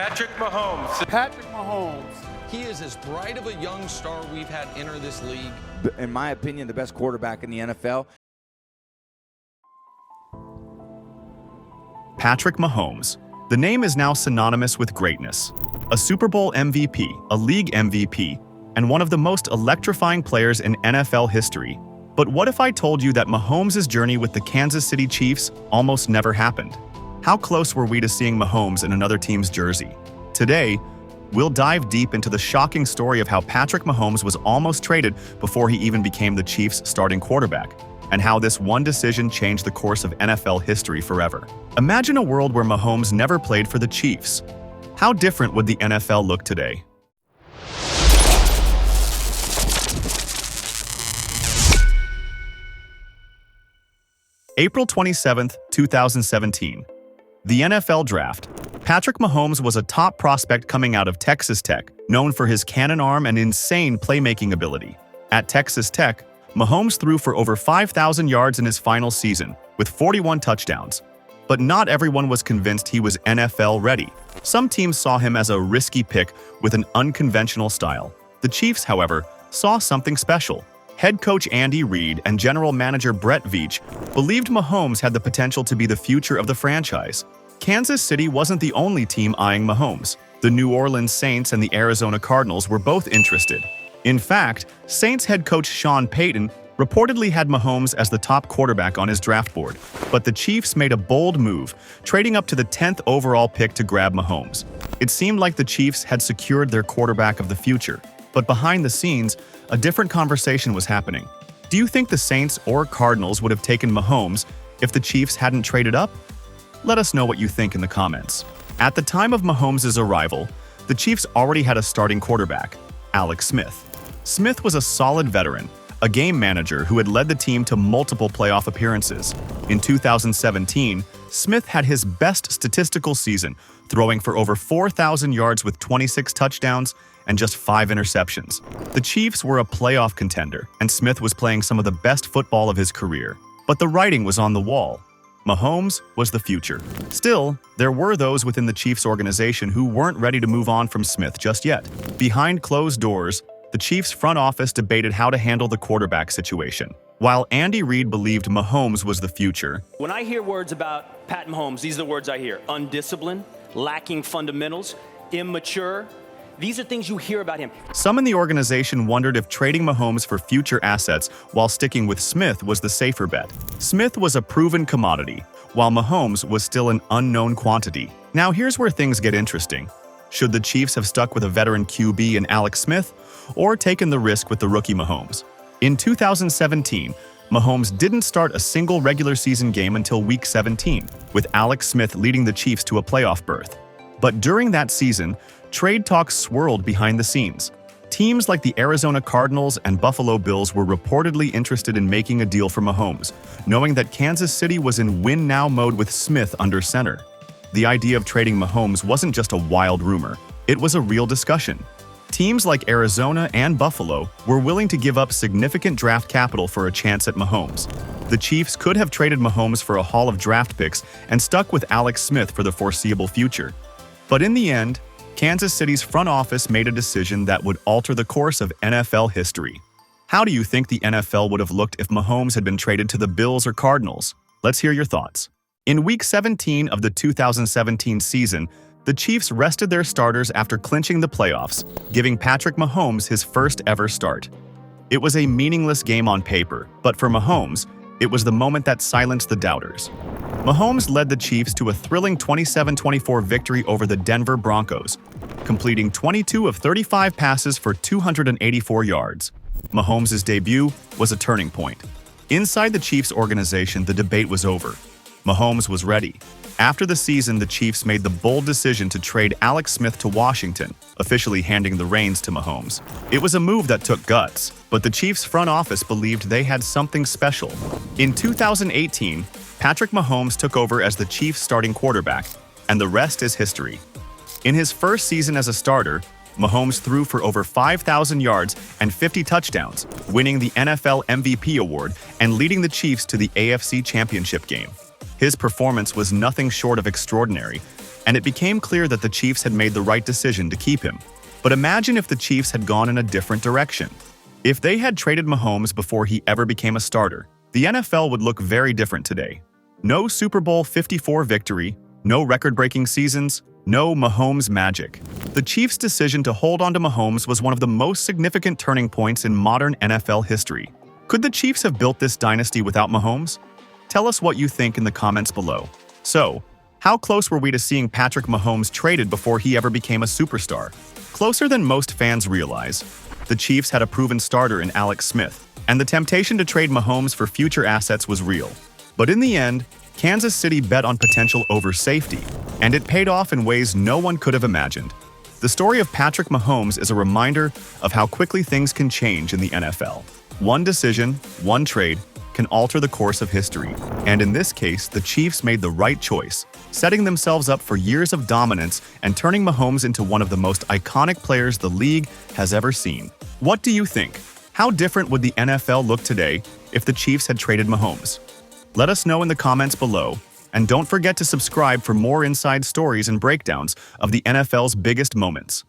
Patrick Mahomes. Patrick Mahomes. He is as bright of a young star we've had enter this league. In my opinion, the best quarterback in the NFL. Patrick Mahomes. The name is now synonymous with greatness. A Super Bowl MVP, a league MVP, and one of the most electrifying players in NFL history. But what if I told you that Mahomes' journey with the Kansas City Chiefs almost never happened? How close were we to seeing Mahomes in another team's jersey? Today, we'll dive deep into the shocking story of how Patrick Mahomes was almost traded before he even became the Chiefs' starting quarterback, and how this one decision changed the course of NFL history forever. Imagine a world where Mahomes never played for the Chiefs. How different would the NFL look today? April 27, 2017. The NFL Draft. Patrick Mahomes was a top prospect coming out of Texas Tech, known for his cannon arm and insane playmaking ability. At Texas Tech, Mahomes threw for over 5,000 yards in his final season, with 41 touchdowns. But not everyone was convinced he was NFL ready. Some teams saw him as a risky pick with an unconventional style. The Chiefs, however, saw something special. Head coach Andy Reid and general manager Brett Veach believed Mahomes had the potential to be the future of the franchise. Kansas City wasn't the only team eyeing Mahomes. The New Orleans Saints and the Arizona Cardinals were both interested. In fact, Saints head coach Sean Payton reportedly had Mahomes as the top quarterback on his draft board, but the Chiefs made a bold move, trading up to the 10th overall pick to grab Mahomes. It seemed like the Chiefs had secured their quarterback of the future, but behind the scenes, a different conversation was happening. Do you think the Saints or Cardinals would have taken Mahomes if the Chiefs hadn't traded up? Let us know what you think in the comments. At the time of Mahomes' arrival, the Chiefs already had a starting quarterback, Alex Smith. Smith was a solid veteran, a game manager who had led the team to multiple playoff appearances. In 2017, Smith had his best statistical season, throwing for over 4,000 yards with 26 touchdowns and just 5 interceptions. The Chiefs were a playoff contender, and Smith was playing some of the best football of his career. But the writing was on the wall. Mahomes was the future. Still, there were those within the Chiefs organization who weren't ready to move on from Smith just yet. Behind closed doors, the Chiefs front office debated how to handle the quarterback situation. While Andy Reid believed Mahomes was the future, when I hear words about Pat Mahomes, these are the words I hear: undisciplined, lacking fundamentals, immature. These are things you hear about him. Some in the organization wondered if trading Mahomes for future assets while sticking with Smith was the safer bet. Smith was a proven commodity, while Mahomes was still an unknown quantity. Now here's where things get interesting. Should the Chiefs have stuck with a veteran QB in Alex Smith, or taken the risk with the rookie Mahomes? In 2017, Mahomes didn't start a single regular season game until Week 17, with Alex Smith leading the Chiefs to a playoff berth. But during that season, trade talks swirled behind the scenes. Teams like the Arizona Cardinals and Buffalo Bills were reportedly interested in making a deal for Mahomes, knowing that Kansas City was in win-now mode with Smith under center. The idea of trading Mahomes wasn't just a wild rumor, it was a real discussion. Teams like Arizona and Buffalo were willing to give up significant draft capital for a chance at Mahomes. The Chiefs could have traded Mahomes for a haul of draft picks and stuck with Alex Smith for the foreseeable future. But in the end, Kansas City's front office made a decision that would alter the course of NFL history. How do you think the NFL would have looked if Mahomes had been traded to the Bills or Cardinals? Let's hear your thoughts. In Week 17 of the 2017 season, the Chiefs rested their starters after clinching the playoffs, giving Patrick Mahomes his first ever start. It was a meaningless game on paper, but for Mahomes, it was the moment that silenced the doubters. Mahomes led the Chiefs to a thrilling 27-24 victory over the Denver Broncos, completing 22 of 35 passes for 284 yards. Mahomes' debut was a turning point. Inside the Chiefs organization, the debate was over. Mahomes was ready. After the season, the Chiefs made the bold decision to trade Alex Smith to Washington, officially handing the reins to Mahomes. It was a move that took guts, but the Chiefs' front office believed they had something special. In 2018, Patrick Mahomes took over as the Chiefs' starting quarterback, and the rest is history. In his first season as a starter, Mahomes threw for over 5,000 yards and 50 touchdowns, winning the NFL MVP award and leading the Chiefs to the AFC Championship game. His performance was nothing short of extraordinary, and it became clear that the Chiefs had made the right decision to keep him. But imagine if the Chiefs had gone in a different direction. If they had traded Mahomes before he ever became a starter, the NFL would look very different today. No Super Bowl 54 victory, no record-breaking seasons, no Mahomes magic. The Chiefs' decision to hold on to Mahomes was one of the most significant turning points in modern NFL history. Could the Chiefs have built this dynasty without Mahomes? Tell us what you think in the comments below. So, how close were we to seeing Patrick Mahomes traded before he ever became a superstar? Closer than most fans realize. The Chiefs had a proven starter in Alex Smith, and the temptation to trade Mahomes for future assets was real. But in the end, Kansas City bet on potential over safety, and it paid off in ways no one could have imagined. The story of Patrick Mahomes is a reminder of how quickly things can change in the NFL. One decision, one trade, can alter the course of history. And in this case, the Chiefs made the right choice, setting themselves up for years of dominance and turning Mahomes into one of the most iconic players the league has ever seen. What do you think? How different would the NFL look today if the Chiefs had traded Mahomes? Let us know in the comments below, and don't forget to subscribe for more inside stories and breakdowns of the NFL's biggest moments.